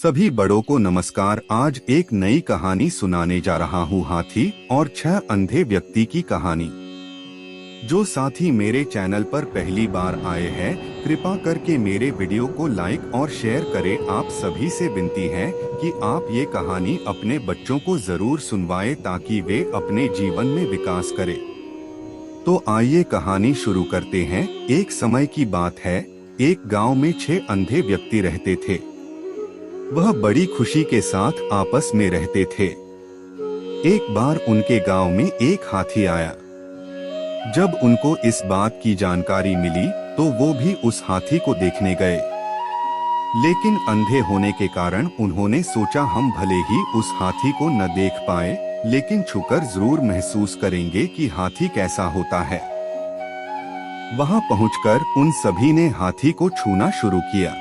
सभी बड़ों को नमस्कार। आज एक नई कहानी सुनाने जा रहा हूँ, हाथी और 6 अंधे व्यक्ति की कहानी। जो साथी मेरे चैनल पर पहली बार आए हैं, कृपा करके मेरे वीडियो को लाइक और शेयर करें। आप सभी से विनती है कि आप ये कहानी अपने बच्चों को जरूर सुनवाएं ताकि वे अपने जीवन में विकास करें। तो आइए कहानी शुरू करते हैं। एक समय की बात है, एक गांव में 6 अंधे व्यक्ति रहते थे। वह बड़ी खुशी के साथ आपस में रहते थे। एक बार उनके गांव में एक हाथी आया। जब उनको इस बात की जानकारी मिली तो वो भी उस हाथी को देखने गए, लेकिन अंधे होने के कारण उन्होंने सोचा हम भले ही उस हाथी को न देख पाए, लेकिन छूकर जरूर महसूस करेंगे कि हाथी कैसा होता है। वहां पहुंचकर उन सभी ने हाथी को छूना शुरू किया।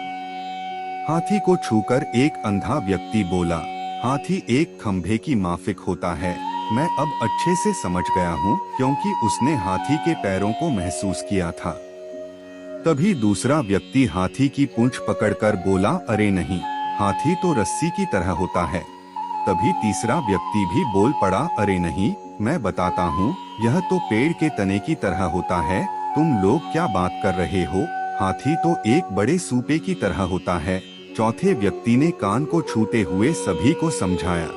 हाथी को छूकर एक अंधा व्यक्ति बोला, हाथी एक खंभे की माफिक होता है। मैं अब अच्छे से समझ गया हूँ, क्योंकि उसने हाथी के पैरों को महसूस किया था। तभी दूसरा व्यक्ति हाथी की पूंछ पकड़कर बोला, अरे नहीं, हाथी तो रस्सी की तरह होता है। तभी तीसरा व्यक्ति भी बोल पड़ा, अरे नहीं, मैं बताता हूँ, यह तो पेड़ के तने की तरह होता है। तुम लोग क्या बात कर रहे हो? हाथी तो एक बड़े सूपे की तरह होता है। चौथे व्यक्ति ने कान को छूते हुए सभी को समझाया।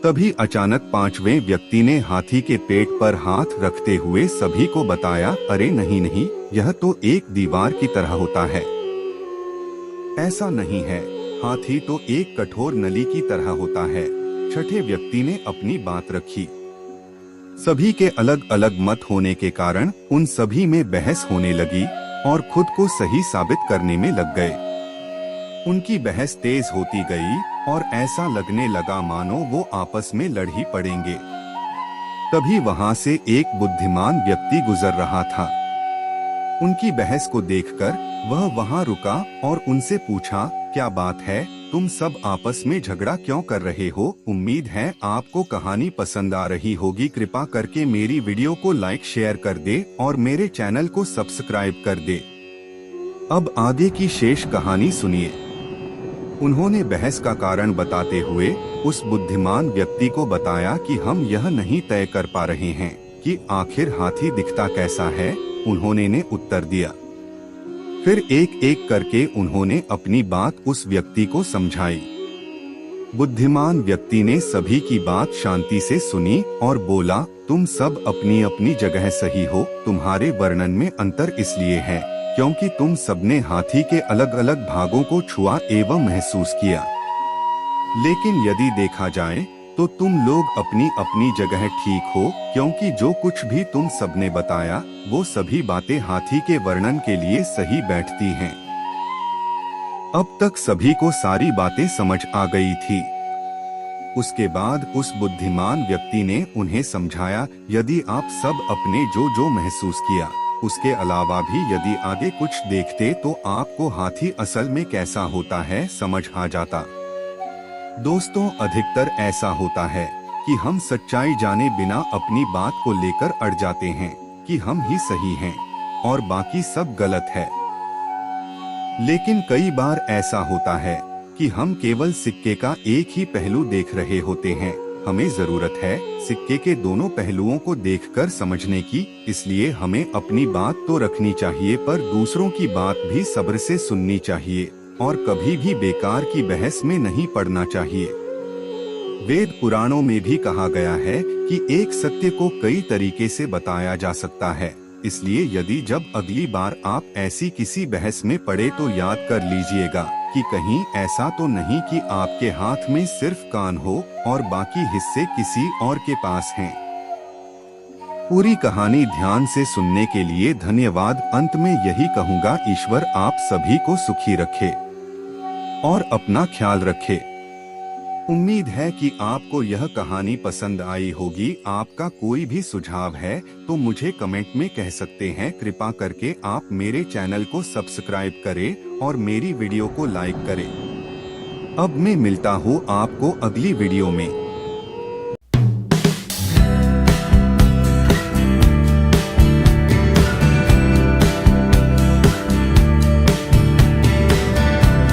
तभी अचानक पांचवें व्यक्ति ने हाथी के पेट पर हाथ रखते हुए सभी को बताया, अरे नहीं नहीं, यह तो एक दीवार की तरह होता है। ऐसा नहीं है, हाथी तो एक कठोर नली की तरह होता है। छठे व्यक्ति ने अपनी बात रखी। सभी के अलग अलग मत होने के कारण उन सभी में बहस होने लगी और खुद को सही साबित करने में लग गए। उनकी बहस तेज होती गई और ऐसा लगने लगा मानो वो आपस में लड़ ही पड़ेंगे। तभी वहां से एक बुद्धिमान व्यक्ति गुजर रहा था। उनकी बहस को देखकर वह वहां रुका और उनसे पूछा, क्या बात है, तुम सब आपस में झगड़ा क्यों कर रहे हो? उम्मीद है आपको कहानी पसंद आ रही होगी। कृपा करके मेरी वीडियो को लाइक शेयर कर दे और मेरे चैनल को सब्सक्राइब कर दे। अब आगे की शेष कहानी सुनिए। उन्होंने बहस का कारण बताते हुए उस बुद्धिमान व्यक्ति को बताया कि हम यह नहीं तय कर पा रहे हैं कि आखिर हाथी दिखता कैसा है। उन्होंने ने उत्तर दिया। फिर एक एक करके उन्होंने अपनी बात उस व्यक्ति को समझाई। बुद्धिमान व्यक्ति ने सभी की बात शांति से सुनी और बोला, तुम सब अपनी अपनी जगह सही हो। तुम्हारे वर्णन में अंतर इसलिए है क्योंकि तुम सबने हाथी के अलग अलग भागों को छुआ एवं महसूस किया, लेकिन यदि देखा जाए तो तुम लोग अपनी अपनी जगह ठीक हो, क्योंकि जो कुछ भी तुम सबने बताया वो सभी बातें हाथी के वर्णन के लिए सही बैठती हैं। अब तक सभी को सारी बातें समझ आ गई थी। उसके बाद उस बुद्धिमान व्यक्ति ने उन्हें समझाया, यदि आप सब अपने जो महसूस किया उसके अलावा भी यदि आगे कुछ देखते तो आपको हाथी असल में कैसा होता है समझ आ जाता। दोस्तों, अधिकतर ऐसा होता है कि हम सच्चाई जाने बिना अपनी बात को लेकर अड़ जाते हैं कि हम ही सही हैं और बाकी सब गलत है। लेकिन कई बार ऐसा होता है कि हम केवल सिक्के का एक ही पहलू देख रहे होते हैं। हमें जरूरत है सिक्के के दोनों पहलुओं को देखकर समझने की। इसलिए हमें अपनी बात तो रखनी चाहिए, पर दूसरों की बात भी सब्र से सुननी चाहिए और कभी भी बेकार की बहस में नहीं पड़ना चाहिए। वेद पुराणों में भी कहा गया है कि एक सत्य को कई तरीके से बताया जा सकता है। इसलिए यदि जब अगली बार आप ऐसी किसी बहस में पड़े तो याद कर लीजिएगा कि कहीं ऐसा तो नहीं कि आपके हाथ में सिर्फ कान हो और बाकी हिस्से किसी और के पास हैं। पूरी कहानी ध्यान से सुनने के लिए धन्यवाद। अंत में यही कहूँगा, ईश्वर आप सभी को सुखी रखे और अपना ख्याल रखे। उम्मीद है कि आपको यह कहानी पसंद आई होगी। आपका कोई भी सुझाव है तो मुझे कमेंट में कह सकते हैं। कृपा करके आप मेरे चैनल को सब्सक्राइब करें और मेरी वीडियो को लाइक करें। अब मैं मिलता हूँ आपको अगली वीडियो में।